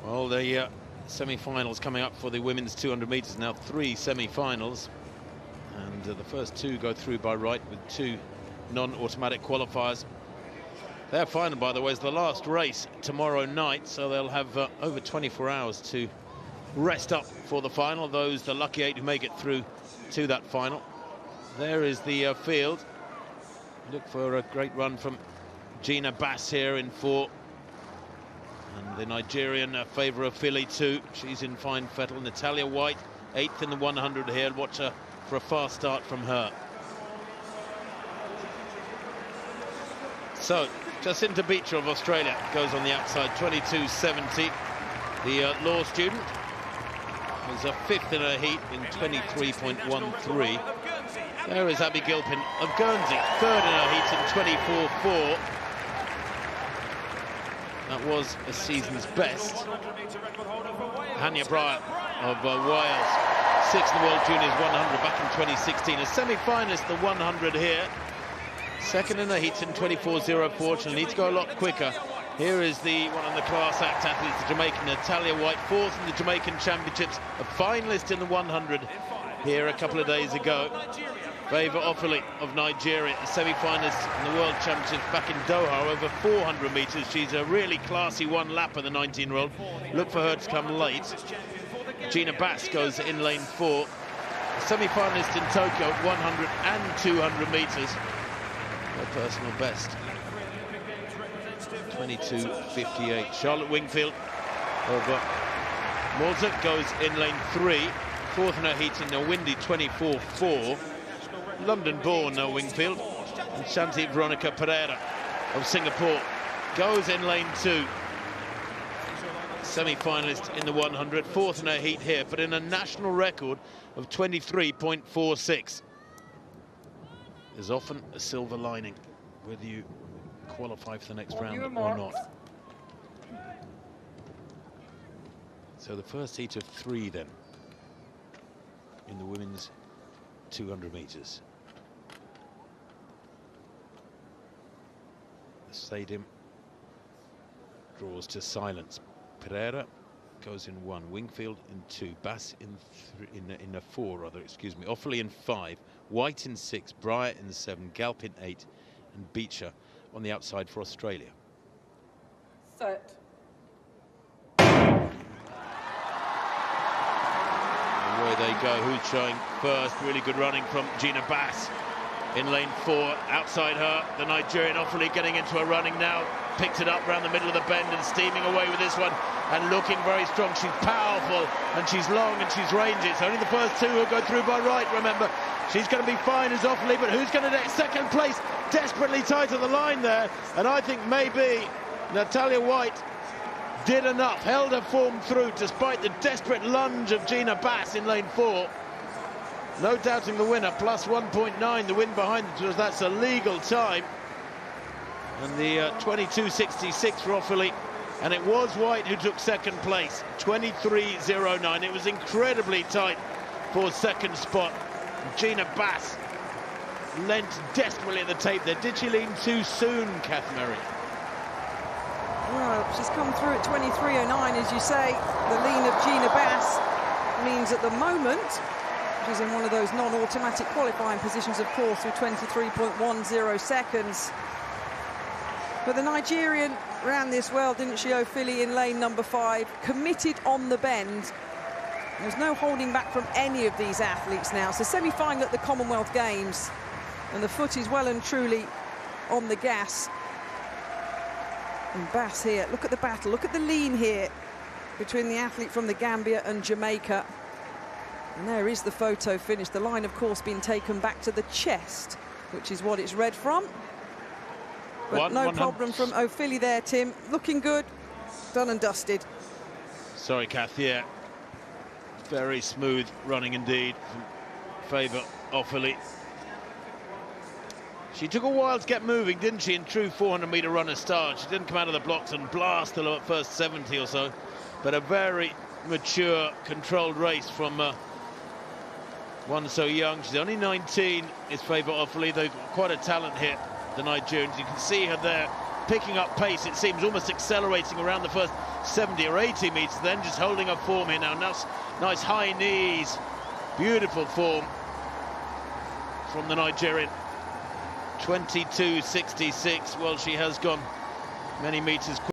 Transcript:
Well, the semi-finals coming up for the women's 200 metres now. 3 semi-finals, and the first 2 go through by right with 2 non-automatic qualifiers. Their final, by the way, is the last race tomorrow night, so they'll have over 24 hours to rest up for the final. Those, the lucky 8 who make it through to that final. There is the field. Look for a great run from Gina Bass here in 4. And the Nigerian Favour OFILI 2. She's in fine fettle. Natalia White, 8th in the 100 here. Watch her for a fast start from her. So, Jacinta Beecher of Australia goes on the outside, 22.70. The law student was a 5th in her heat in 23.13. There is Abby Gilpin of Guernsey, 3rd in her heat in 24.4. That was a season's best. Hanya Bryant of Wales, 6th in the World Juniors 100 back in 2016. A semi-finalist, the 100 here. 2nd in the heats in 24.04. She'll need to go a lot quicker. Here is the one of the class act athletes, the Jamaican Natalia White, 4th in the Jamaican Championships, a finalist in the 100 here a couple of days ago. Favour OFILI of Nigeria, a semi-finalist in the World Championships back in Doha, over 400 metres. She's a really classy one-lapper, the 19-year-old. Look for her to come late. Gina Bass goes in lane 4. A semi-finalist in Tokyo, 100 and 200 metres. Her personal best. 22.58. Charlotte Wingfield of Malta goes in lane 3. 4th in her heat in a windy 24.4. London-born Wingfield. And Shanti Veronica Pereira of Singapore goes in lane 2. Semi-finalist in the 100. 4th in her heat here, but in a national record of 23.46. There's often a silver lining, whether you qualify for the next round or not. So the first heat of 3 then in the women's 200 metres. The stadium draws to silence. Pereira goes in 1, Wingfield in 2, Bass in a 4 rather, excuse me. OFILI in 5, White in 6, Bryant in 7, Galp in 8, and Beecher on the outside for Australia. Set. Away they go. Who's showing first? Really good running from Gina Bass in lane 4. Outside her, the Nigerian OFILI getting into a running now. Picked it up around the middle of the bend and steaming away with this one and looking very strong. She's powerful and she's long and she's rangy. It's only the first 2 who go through by right, remember. She's going to be fine as OFILI, but who's going to get second place? Desperately tight to the line there, and I think maybe Natalia White did enough, held her form through despite the desperate lunge of Gina Bass in lane 4. No doubting the winner, plus 1.9, the win behind it was that's a legal time. And the 22.66 for OFILI, and it was White who took second place, 23.09. It was incredibly tight for second spot. Gina Bass lent desperately at the tape there. Did she lean too soon, Kath Merry? Well, she's come through at 23.09, as you say. The lean of Gina Bass means at the moment she's in one of those non-automatic qualifying positions, of course, with 23.10 seconds. But the Nigerian ran this well, didn't she, OFILI, in lane number 5, committed on the bend. There's no holding back from any of these athletes now. So semi-final at the Commonwealth Games, and the foot is well and truly on the gas. And Bass here, look at the battle, look at the lean here between the athlete from the Gambia and Jamaica. And there is the photo finish. The line, of course, being taken back to the chest, which is what it's read from. But no problem from OFILI there, Tim. Looking good, done and dusted. Sorry, Kath, yeah. Very smooth running indeed from Favour OFILI. She took a while to get moving, didn't she, in true 400-metre runner style. She didn't come out of the blocks and blast till at first 70 or so. But a very mature, controlled race from one so young. She's only 19, is Favour OFILI. They've got quite a talent here, the Nigerians. You can see her there picking up pace, it seems, almost accelerating around the first 70 or 80 metres, then just holding her form here now. Nice high knees, beautiful form from the Nigerian. 22.66. Well, she has gone many metres quicker.